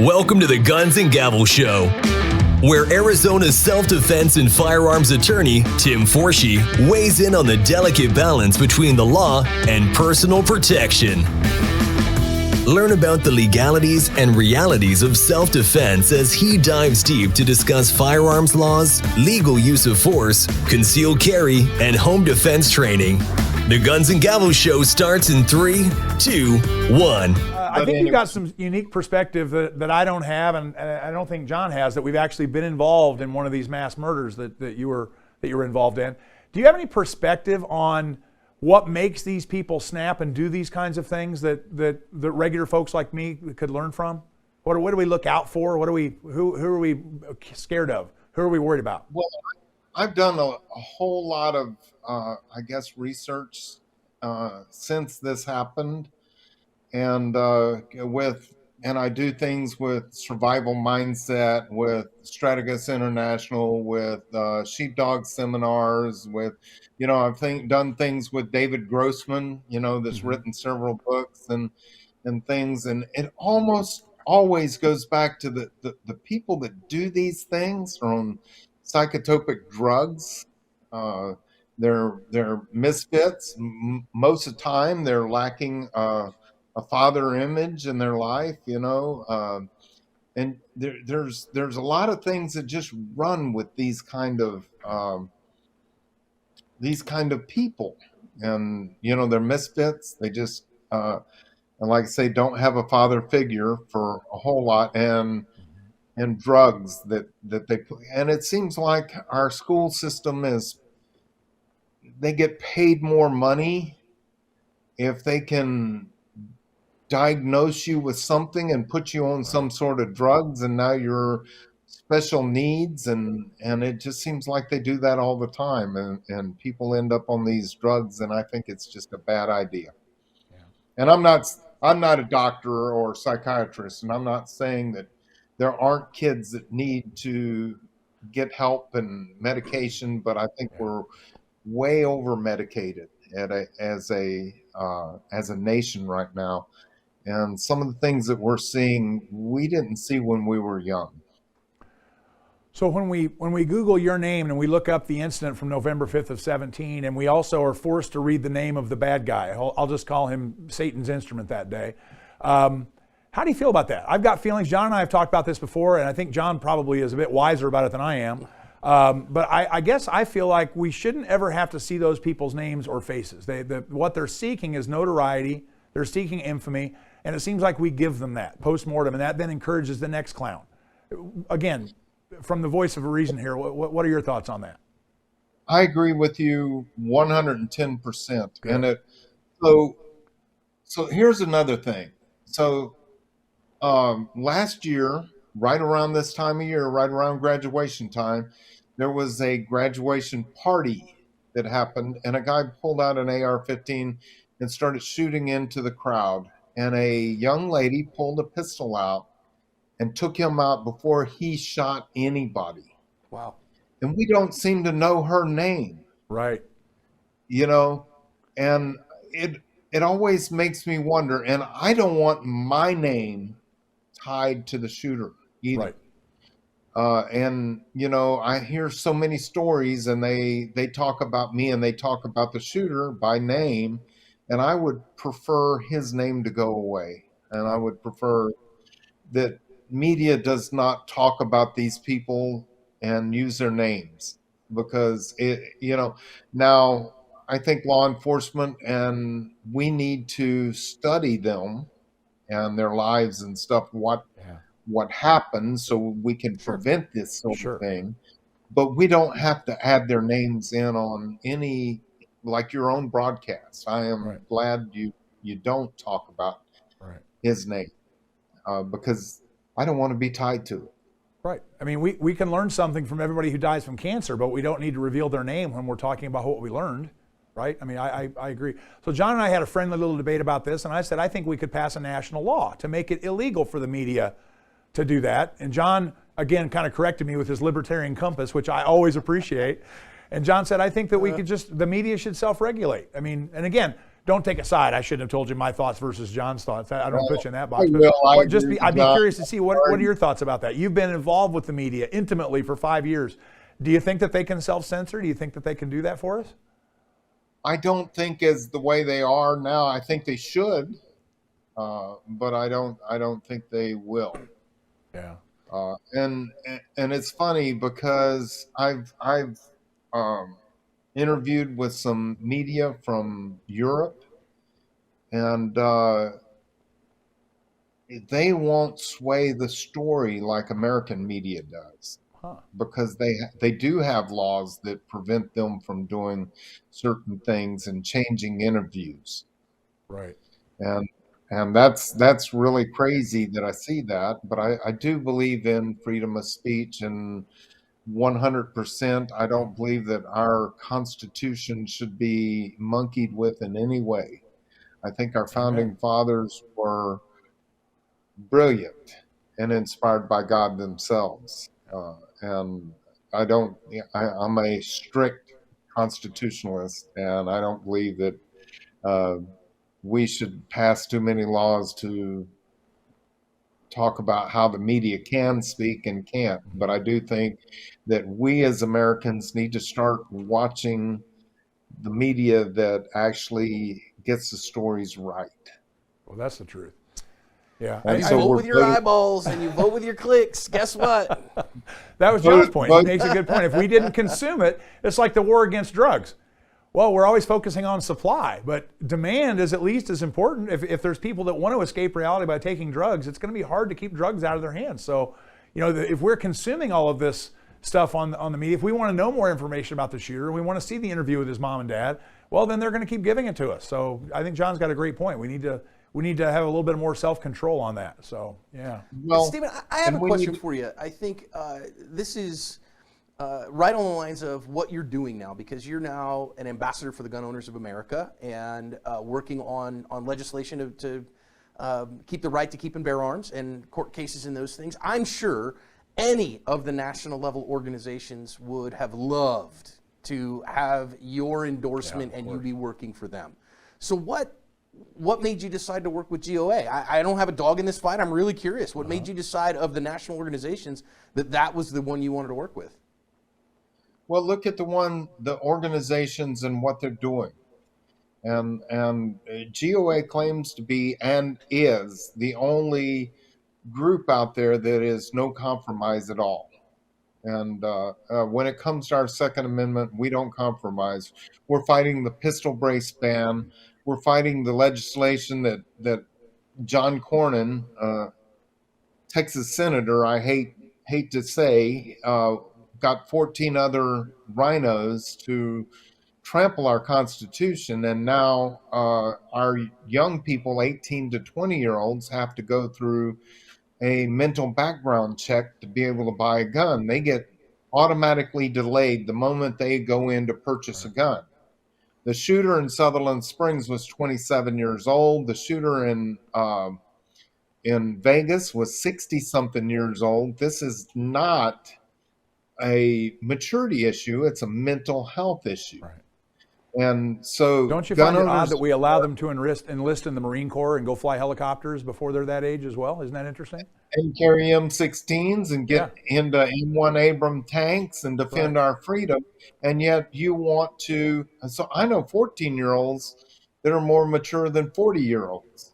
Welcome to the Guns and Gavel Show, where Arizona's self-defense and firearms attorney, Tim Forshey, weighs in on the delicate balance between the law and personal protection. Learn about the legalities and realities of self-defense as he dives deep to discuss firearms laws, legal use of force, concealed carry, and home defense training. The Guns and Gavel Show starts in 3, 2, 1. I think you've got some unique perspective that I don't have, and I don't think John has, that we've actually been involved in one of these mass murders that you were involved in. Do you have any perspective on what makes these people snap and do these kinds of things that regular folks like me could learn from? What do we look out for? Who are we scared of? Who are we worried about? Well, I've done a whole lot of, research since this happened. And I do things with Survival Mindset, with Strategist International, with Sheepdog Seminars, with, I've done things with David Grossman, that's written several books and things. And it almost always goes back to the people that do these things are on psychotropic drugs. They're misfits. Most of the time they're lacking a father image in their life, and there's a lot of things that just run with these kind of people, and they're misfits. They just and like I say, don't have a father figure for a whole lot, and drugs that they put. And it seems like our school system they get paid more money if they can diagnose you with something and put you on some sort of drugs, and now you're special needs, and it just seems like they do that all the time, and people end up on these drugs, and I think it's just a bad idea. Yeah. And I'm not a doctor or psychiatrist, and I'm not saying that there aren't kids that need to get help and medication, but I think we're way over medicated as a nation right now. And some of the things that we're seeing, we didn't see when we were young. So when we Google your name and we look up the incident from November 5th of 17, and we also are forced to read the name of the bad guy, I'll just call him Satan's instrument that day. How do you feel about that? I've got feelings. John and I have talked about this before, and I think John probably is a bit wiser about it than I am. But I guess I feel like we shouldn't ever have to see those people's names or faces. What they're seeking is notoriety. They're seeking infamy. And it seems like we give them that post-mortem, and that then encourages the next clown. Again, from the voice of a reason here, what are your thoughts on that? I agree with you 110%. Good. And so here's another thing. So last year, right around this time of year, right around graduation time, there was a graduation party that happened, and a guy pulled out an AR-15 and started shooting into the crowd. And a young lady pulled a pistol out and took him out before he shot anybody. Wow. And we don't seem to know her name. Right. And it always makes me wonder, and I don't want my name tied to the shooter either. Right. And I hear so many stories, and they talk about me and they talk about the shooter by name. And I would prefer his name to go away. And I would prefer that media does not talk about these people and use their names, because now I think law enforcement, and we need to study them and their lives and stuff, what happens, so we can prevent this sort of thing. But we don't have to add their names in on any, like your own broadcast. I am glad you don't talk about his name, because I don't want to be tied to it. Right. I mean, we can learn something from everybody who dies from cancer, but we don't need to reveal their name when we're talking about what we learned. Right? I mean, I agree. So John and I had a friendly little debate about this, and I said, I think we could pass a national law to make it illegal for the media to do that. And John, again, kind of corrected me with his libertarian compass, which I always appreciate. And John said, I think that we could the media should self-regulate. I mean, and again, don't take a side. I shouldn't have told you my thoughts versus John's thoughts. I don't put you in that I box. will. I But agree, I'd be John. curious to see what are your thoughts about that. You've been involved with the media intimately for 5 years. Do you think that they can self-censor? Do you think that they can do that for us? I don't think as the way they are now. I think they should, but I don't think they will. Yeah. And it's funny because I've interviewed with some media from Europe, and they won't sway the story like American media does, because they do have laws that prevent them from doing certain things and changing interviews. Right. And that's really crazy that I see that, but I do believe in freedom of speech, and 100%. I don't believe that our Constitution should be monkeyed with in any way. I think our founding fathers were brilliant and inspired by God themselves. And I'm a strict constitutionalist, and I don't believe that we should pass too many laws to talk about how the media can speak and can't. But I do think that we as Americans need to start watching the media that actually gets the stories right. Well, that's the truth. Yeah. And You so vote we're with your voting- eyeballs and you vote with your clicks. Guess what? That was John's But- point. but- He makes a good point. If we didn't consume it, it's like the war against drugs. Well, we're always focusing on supply, but demand is at least as important. If there's people that want to escape reality by taking drugs, it's going to be hard to keep drugs out of their hands. So, if we're consuming all of this stuff on the media, if we want to know more information about the shooter, we want to see the interview with his mom and dad, well, then they're going to keep giving it to us. So I think John's got a great point. We need to have a little bit more self-control on that. So, yeah. Well, Stephen, I have a and we question need- for you. I think this is right on the lines of what you're doing now, because you're now an ambassador for the Gun Owners of America and working on legislation to keep the right to keep and bear arms and court cases and those things. I'm sure any of the national level organizations would have loved to have your endorsement and you be working for them. So what made you decide to work with GOA? I don't have a dog in this fight. I'm really curious. What made you decide of the national organizations that was the one you wanted to work with? Well, look at the organizations and what they're doing. And GOA claims to be and is the only group out there that is no compromise at all. And when it comes to our Second Amendment, we don't compromise. We're fighting the pistol brace ban. We're fighting the legislation that John Cornyn, Texas senator, I hate to say, got 14 other rhinos to trample our Constitution, and now our young people, 18 to 20-year-olds, have to go through a mental background check to be able to buy a gun. They get automatically delayed the moment they go in to purchase a gun. The shooter in Sutherland Springs was 27 years old. The shooter in Vegas was 60-something years old. This is not a maturity issue. It's a mental health issue. Right. And so Don't you gun find it odd owners- that we allow them to enlist in the Marine Corps and go fly helicopters before they're that age as well? Isn't that interesting? and carry M16s and get into M1 Abram tanks and defend our freedom. And yet you want to, so I know 14-year-olds that are more mature than 40-year-olds.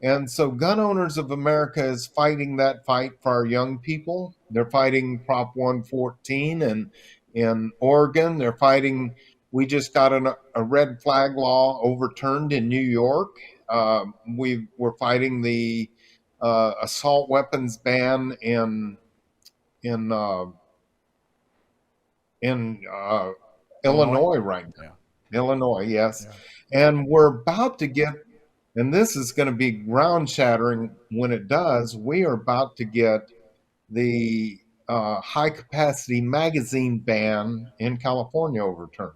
And so Gun Owners of America is fighting that fight for our young people. They're fighting Prop 114 and in Oregon. They're fighting, we just got a red flag law overturned in New York. We're fighting the assault weapons ban in Illinois right now. Illinois, yes. And we're about to get, and this is going to be ground shattering when it does, we are about to get the high capacity magazine ban in California overturned.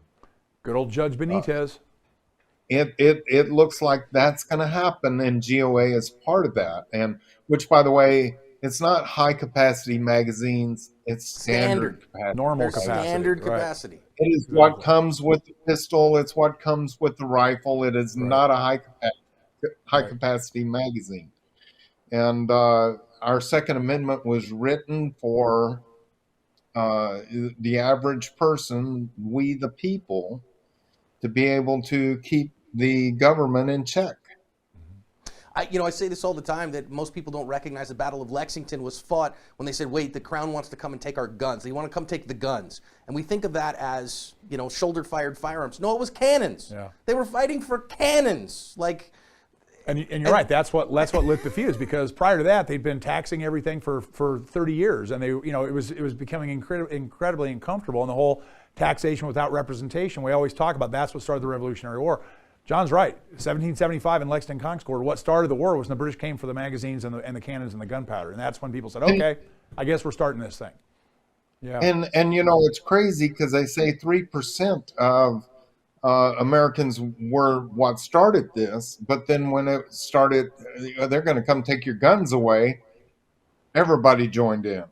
Good old Judge Benitez. It looks like that's going to happen, and GOA is part of that. And which, by the way, it's not high capacity magazines. It's standard capacity. Normal They're capacity. standard right. capacity. It is what comes with the pistol. It's what comes with the rifle. It is not a high capacity magazine. And our Second Amendment was written for the average person, we the people, to be able to keep the government in check. I say this all the time, that most people don't recognize the Battle of Lexington was fought when they said, wait, the Crown wants to come and take our guns. They want to come take the guns. And we think of that as, shoulder-fired firearms. No, it was cannons. Yeah. They were fighting for cannons. And you're right. That's what lit the fuse, because prior to that, they'd been taxing everything for 30 years, and it was becoming incredibly uncomfortable. And the whole taxation without representation, we always talk about, that's what started the Revolutionary War. John's right. 1775 in Lexington Concord, what started the war was when the British came for the magazines and the cannons and the gunpowder, and that's when people said, okay, I guess we're starting this thing. Yeah. And it's crazy because they say 3% of Americans were what started this, but then when it started, they're going to come take your guns away, everybody joined in.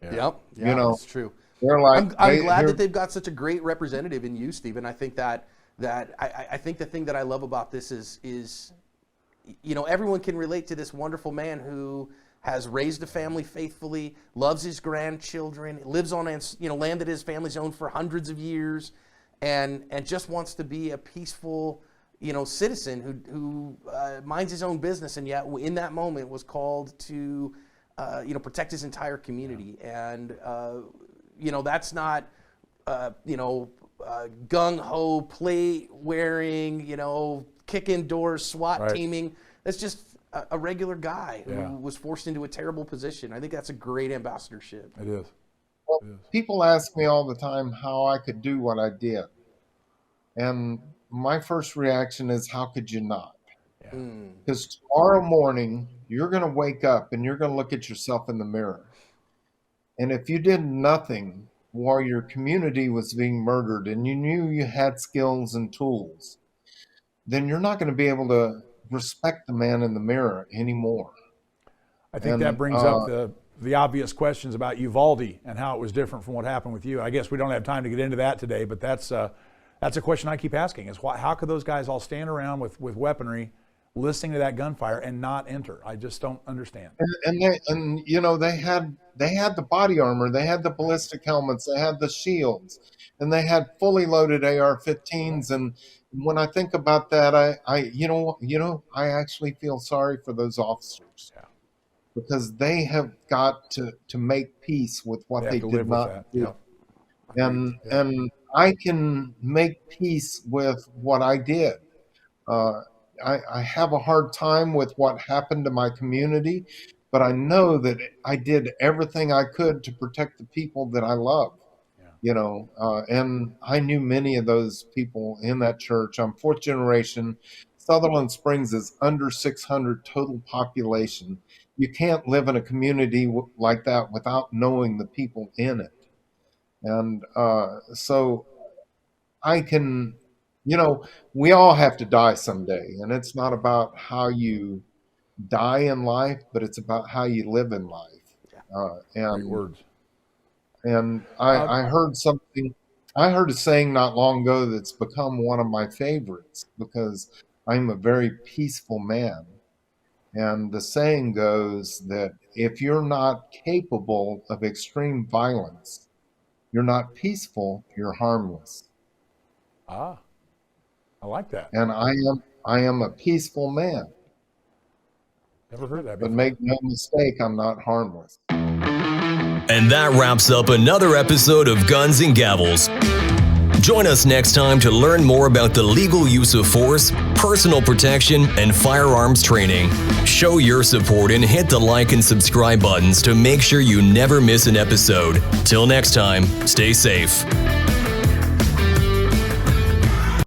Yeah. Yep. That's true. They're like, I'm glad that they've got such a great representative in you, Stephen. I think that I think the thing that I love about this is everyone can relate to this wonderful man who has raised a family faithfully, loves his grandchildren, lives on land that his family's owned for hundreds of years, and just wants to be a peaceful citizen who minds his own business, and yet in that moment was called to protect his entire community. And that's not gung-ho, plate-wearing, kick-indoors, SWAT teaming. That's just a regular guy who was forced into a terrible position. I think that's a great ambassadorship. It is. Well, people ask me all the time how I could do what I did. And my first reaction is, how could you not? Because tomorrow morning, you're going to wake up and you're going to look at yourself in the mirror. And if you did nothing while your community was being murdered and you knew you had skills and tools, then you're not going to be able to respect the man in the mirror anymore. I think that brings up the obvious questions about Uvalde and how it was different from what happened with you. I guess we don't have time to get into that today, but that's a question I keep asking, is how could those guys all stand around with weaponry, listening to that gunfire, and not enter? I just don't understand. And they had the body armor, they had the ballistic helmets, they had the shields, and they had fully loaded AR-15s. And when I think about that, I actually feel sorry for those officers, because they have got to make peace with what they did not do. And I can make peace with what I did. I have a hard time with what happened to my community, but I know that I did everything I could to protect the people that I love. And I knew many of those people in that church. I'm fourth generation. Sutherland Springs is under 600 total population. You can't live in a community like that without knowing the people in it. And so I can, we all have to die someday. And it's not about how you die in life, but it's about how you live in life. Great words. And I heard a saying not long ago that's become one of my favorites, because I'm a very peaceful man. And the saying goes that if you're not capable of extreme violence, you're not peaceful, you're harmless. I like that. And I am a peaceful man. Never heard that before. But make no mistake, I'm not harmless. And that wraps up another episode of Guns and Gavels. Join us next time to learn more about the legal use of force, personal protection, and firearms training. Show your support and hit the like and subscribe buttons to make sure you never miss an episode. Till next time, stay safe.